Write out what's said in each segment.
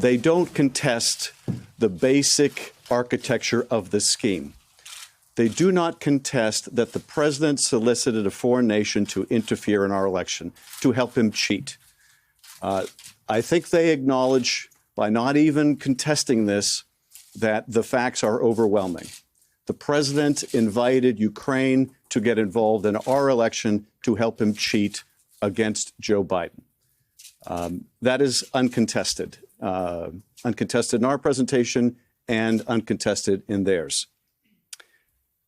they don't contest the basic architecture of the scheme. They do not contest that the president solicited a foreign nation to interfere in our election, to help him cheat. I think they acknowledge, by not even contesting this, that the facts are overwhelming. The president invited Ukraine to get involved in our election to help him cheat against Joe Biden. That is uncontested. Uncontested in our presentation and uncontested in theirs.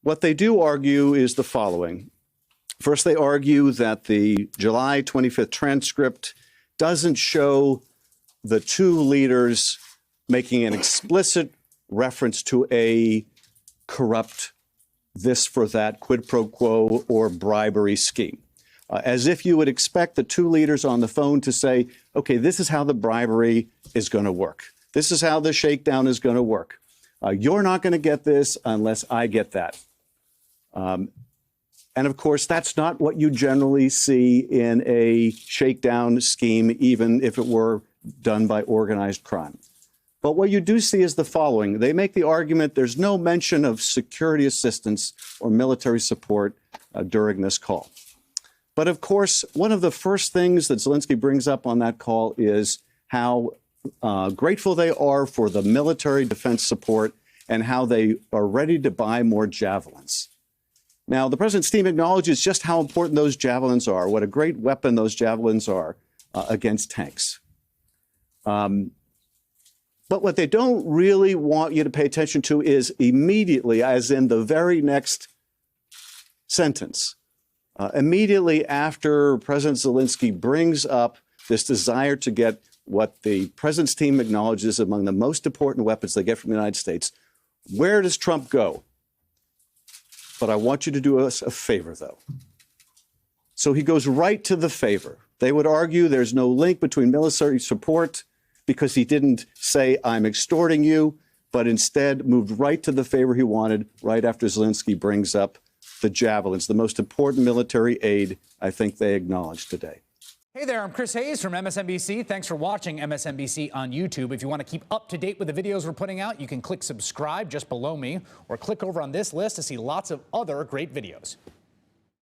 What they do argue is the following. First, they argue that the July 25th transcript doesn't show the two leaders making an explicit reference to a corrupt this for that quid pro quo or bribery scheme. As if you would expect the two leaders on the phone to say, okay, this is how the bribery is going to work. This is how the shakedown is going to work. You're not going to get this unless I get that. And of course, that's not what you generally see in a shakedown scheme, even if it were done by organized crime. But what you do see is the following. They make the argument there's no mention of security assistance or military support during this call. But of course, one of the first things that Zelensky brings up on that call is how grateful they are for the military defense support and how they are ready to buy more javelins. Now, the president's team acknowledges just how important those javelins are, what a great weapon those javelins are against tanks. But what they don't really want you to pay attention to is immediately, as in the very next sentence, immediately after President Zelensky brings up this desire to get what the president's team acknowledges among the most important weapons they get from the United States, where does Trump go? But I want you to do us a favor, though. So he goes right to the favor. They would argue there's no link between military support because he didn't say, I'm extorting you, but instead moved right to the favor he wanted right after Zelensky brings up the javelins, the most important military aid I think they acknowledge today. Hey there, I'm Chris Hayes from MSNBC. Thanks for watching MSNBC on YouTube. If you want to keep up to date with the videos we're putting out, you can click subscribe just below me or click over on this list to see lots of other great videos.